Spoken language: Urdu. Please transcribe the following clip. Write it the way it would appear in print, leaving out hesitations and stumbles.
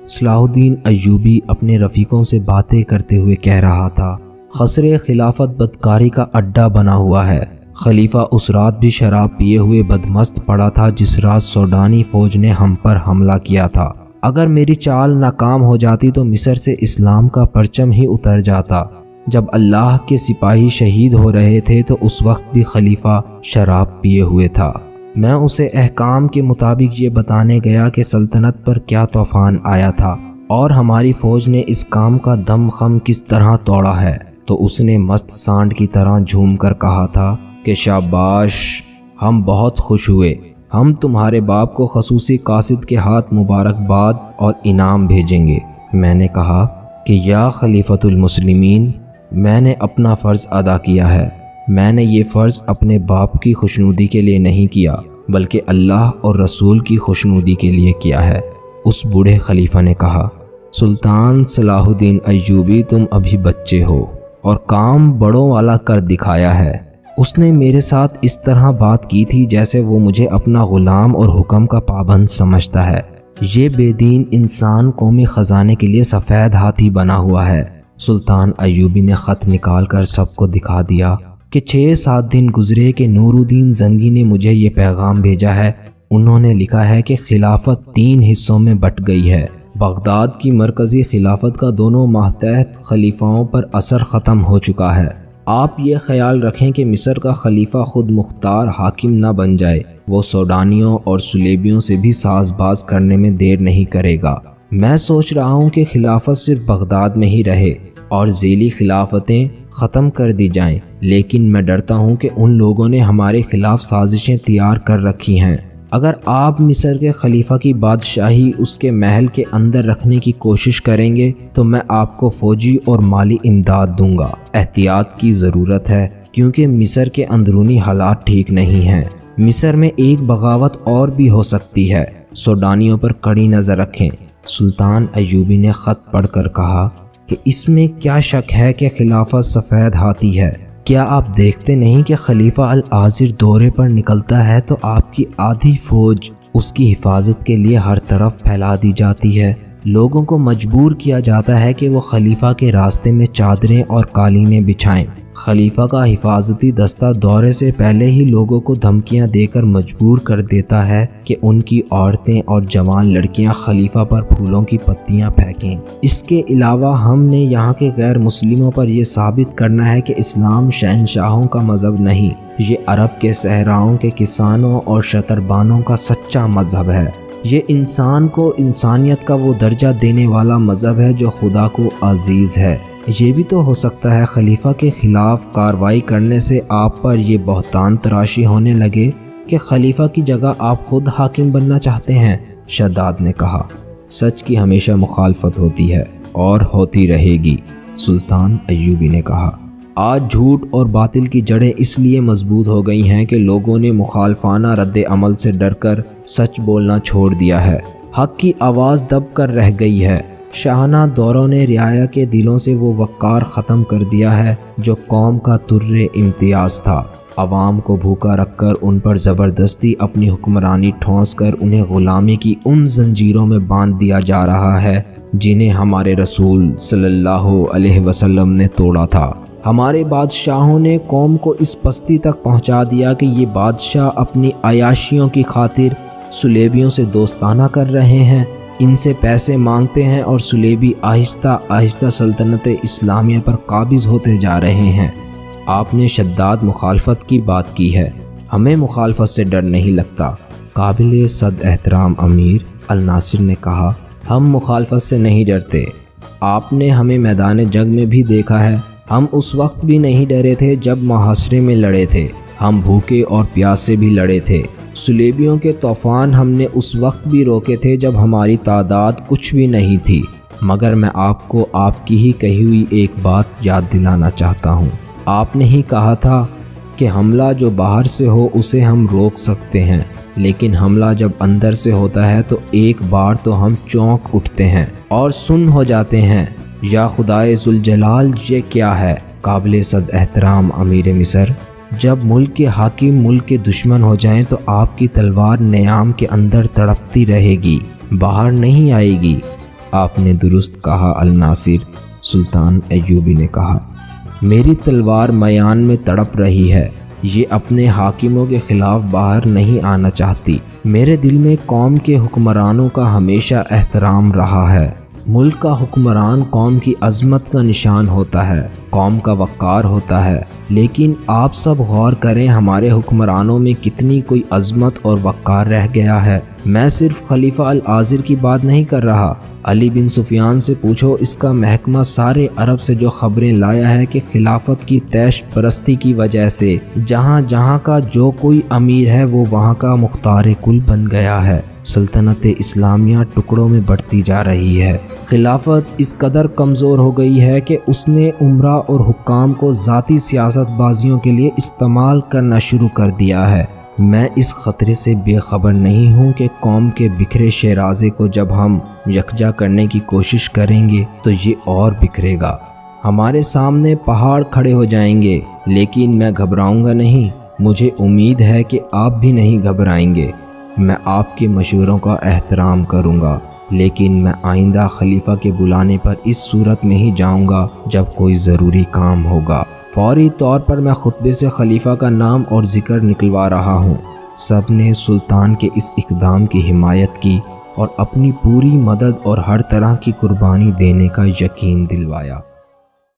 صلاح الدین ایوبی اپنے رفیقوں سے باتیں کرتے ہوئے کہہ رہا تھا، قصر خلافت بدکاری کا اڈا بنا ہوا ہے۔ خلیفہ اس رات بھی شراب پیے ہوئے بدمست پڑا تھا جس رات سوڈانی فوج نے ہم پر حملہ کیا تھا۔ اگر میری چال ناکام ہو جاتی تو مصر سے اسلام کا پرچم ہی اتر جاتا۔ جب اللہ کے سپاہی شہید ہو رہے تھے تو اس وقت بھی خلیفہ شراب پیے ہوئے تھا۔ میں اسے احکام کے مطابق یہ بتانے گیا کہ سلطنت پر کیا طوفان آیا تھا اور ہماری فوج نے اس کام کا دم خم کس طرح توڑا ہے، تو اس نے مست سانڈ کی طرح جھوم کر کہا تھا کہ شاباش، ہم بہت خوش ہوئے، ہم تمہارے باپ کو خصوصی قاصد کے ہاتھ مبارکباد اور انعام بھیجیں گے۔ میں نے کہا کہ یا خلیفۃ المسلمین، میں نے اپنا فرض ادا کیا ہے۔ میں نے یہ فرض اپنے باپ کی خوشنودی کے لیے نہیں کیا بلکہ اللہ اور رسول کی خوشنودی کے لیے کیا ہے۔ اس بوڑھے خلیفہ نے کہا، سلطان صلاح الدین ایوبی، تم ابھی بچے ہو اور کام بڑوں والا کر دکھایا ہے۔ اس نے میرے ساتھ اس طرح بات کی تھی جیسے وہ مجھے اپنا غلام اور حکم کا پابند سمجھتا ہے۔ یہ بے دین انسان قومی خزانے کے لیے سفید ہاتھی بنا ہوا ہے۔ سلطان ایوبی نے خط نکال کر سب کو دکھا دیا کہ 6-7 دن گزرے کہ نور الدین زنگی نے مجھے یہ پیغام بھیجا ہے۔ انہوں نے لکھا ہے کہ خلافت 3 حصوں میں بٹ گئی ہے۔ بغداد کی مرکزی خلافت کا دونوں ماتحت خلیفاؤں پر اثر ختم ہو چکا ہے۔ آپ یہ خیال رکھیں کہ مصر کا خلیفہ خود مختار حاکم نہ بن جائے، وہ سوڈانیوں اور سلیبیوں سے بھی ساز باز کرنے میں دیر نہیں کرے گا۔ میں سوچ رہا ہوں کہ خلافت صرف بغداد میں ہی رہے اور ذیلی خلافتیں ختم کر دی جائیں، لیکن میں ڈرتا ہوں کہ ان لوگوں نے ہمارے خلاف سازشیں تیار کر رکھی ہیں۔ اگر آپ مصر کے خلیفہ کی بادشاہی اس کے محل کے اندر رکھنے کی کوشش کریں گے تو میں آپ کو فوجی اور مالی امداد دوں گا۔ احتیاط کی ضرورت ہے کیونکہ مصر کے اندرونی حالات ٹھیک نہیں ہیں۔ مصر میں ایک بغاوت اور بھی ہو سکتی ہے، سوڈانیوں پر کڑی نظر رکھیں۔ سلطان ایوبی نے خط پڑھ کر کہا کہ اس میں کیا شک ہے کہ خلافت سفید ہاتھی ہے؟ کیا آپ دیکھتے نہیں کہ خلیفہ العاذر دورے پر نکلتا ہے تو آپ کی آدھی فوج اس کی حفاظت کے لیے ہر طرف پھیلا دی جاتی ہے؟ لوگوں کو مجبور کیا جاتا ہے کہ وہ خلیفہ کے راستے میں چادریں اور قالینیں بچھائیں۔ خلیفہ کا حفاظتی دستہ دورے سے پہلے ہی لوگوں کو دھمکیاں دے کر مجبور کر دیتا ہے کہ ان کی عورتیں اور جوان لڑکیاں خلیفہ پر پھولوں کی پتیاں پھینکیں۔ اس کے علاوہ ہم نے یہاں کے غیر مسلموں پر یہ ثابت کرنا ہے کہ اسلام شہنشاہوں کا مذہب نہیں، یہ عرب کے صحراؤں کے کسانوں اور شتربانوں کا سچا مذہب ہے۔ یہ انسان کو انسانیت کا وہ درجہ دینے والا مذہب ہے جو خدا کو عزیز ہے۔ یہ بھی تو ہو سکتا ہے خلیفہ کے خلاف کارروائی کرنے سے آپ پر یہ بہتان تراشی ہونے لگے کہ خلیفہ کی جگہ آپ خود حاکم بننا چاہتے ہیں۔ شداد نے کہا، سچ کی ہمیشہ مخالفت ہوتی ہے اور ہوتی رہے گی۔ سلطان ایوبی نے کہا، آج جھوٹ اور باطل کی جڑیں اس لیے مضبوط ہو گئی ہیں کہ لوگوں نے مخالفانہ رد عمل سے ڈر کر سچ بولنا چھوڑ دیا ہے۔ حق کی آواز دب کر رہ گئی ہے۔ شاہانہ دوروں نے رعایا کے دلوں سے وہ وقار ختم کر دیا ہے جو قوم کا در امتیاز تھا۔ عوام کو بھوکا رکھ کر ان پر زبردستی اپنی حکمرانی ٹھونس کر انہیں غلامی کی ان زنجیروں میں باندھ دیا جا رہا ہے جنہیں ہمارے رسول صلی اللہ علیہ وسلم نے توڑا تھا۔ ہمارے بادشاہوں نے قوم کو اس پستی تک پہنچا دیا کہ یہ بادشاہ اپنی عیاشیوں کی خاطر سلیبیوں سے دوستانہ کر رہے ہیں، ان سے پیسے مانگتے ہیں اور سلیبی آہستہ آہستہ سلطنت اسلامیہ پر قابض ہوتے جا رہے ہیں۔ آپ نے شداد مخالفت کی بات کی ہے، ہمیں مخالفت سے ڈر نہیں لگتا۔ قابل صد احترام امیر الناصر نے کہا، ہم مخالفت سے نہیں ڈرتے۔ آپ نے ہمیں میدان جنگ میں بھی دیکھا ہے، ہم اس وقت بھی نہیں ڈرے تھے جب محاصرے میں لڑے تھے، ہم بھوکے اور پیاس سے بھی لڑے تھے۔ سلیبیوں کے طوفان ہم نے اس وقت بھی روکے تھے جب ہماری تعداد کچھ بھی نہیں تھی۔ مگر میں آپ کو آپ کی ہی کہی ہوئی ایک بات یاد دلانا چاہتا ہوں۔ آپ نے ہی کہا تھا کہ حملہ جو باہر سے ہو اسے ہم روک سکتے ہیں، لیکن حملہ جب اندر سے ہوتا ہے تو ایک بار تو ہم چونک اٹھتے ہیں اور سن ہو جاتے ہیں۔ یا خدائے ذوالجلال، یہ کیا ہے؟ قابل صد احترام امیر مصر، جب ملک کے حاکم ملک کے دشمن ہو جائیں تو آپ کی تلوار نیام کے اندر تڑپتی رہے گی، باہر نہیں آئے گی۔ آپ نے درست کہا الناصر، سلطان ایوبی نے کہا۔ میری تلوار میان میں تڑپ رہی ہے، یہ اپنے حاکموں کے خلاف باہر نہیں آنا چاہتی۔ میرے دل میں قوم کے حکمرانوں کا ہمیشہ احترام رہا ہے۔ ملک کا حکمران قوم کی عظمت کا نشان ہوتا ہے، قوم کا وقار ہوتا ہے، لیکن آپ سب غور کریں ہمارے حکمرانوں میں کتنی کوئی عظمت اور وقار رہ گیا ہے۔ میں صرف خلیفہ العازر کی بات نہیں کر رہا، علی بن سفیان سے پوچھو، اس کا محکمہ سارے عرب سے جو خبریں لایا ہے کہ خلافت کی تیش پرستی کی وجہ سے جہاں جہاں کا جو کوئی امیر ہے وہ وہاں کا مختار کل بن گیا ہے۔ سلطنت اسلامیہ ٹکڑوں میں بڑھتی جا رہی ہے۔ خلافت اس قدر کمزور ہو گئی ہے کہ اس نے عمرا اور حکام کو ذاتی سیاست بازیوں کے لیے استعمال کرنا شروع کر دیا ہے۔ میں اس خطرے سے بے خبر نہیں ہوں کہ قوم کے بکھرے شیرازے کو جب ہم یکجا کرنے کی کوشش کریں گے تو یہ اور بکھرے گا، ہمارے سامنے پہاڑ کھڑے ہو جائیں گے، لیکن میں گھبراؤں گا نہیں۔ مجھے امید ہے کہ آپ بھی نہیں گھبرائیں گے۔ میں آپ کے مشوروں کا احترام کروں گا، لیکن میں آئندہ خلیفہ کے بلانے پر اس صورت میں ہی جاؤں گا جب کوئی ضروری کام ہوگا۔ فوری طور پر میں خطبے سے خلیفہ کا نام اور ذکر نکلوا رہا ہوں۔ سب نے سلطان کے اس اقدام کی حمایت کی اور اپنی پوری مدد اور ہر طرح کی قربانی دینے کا یقین دلوایا۔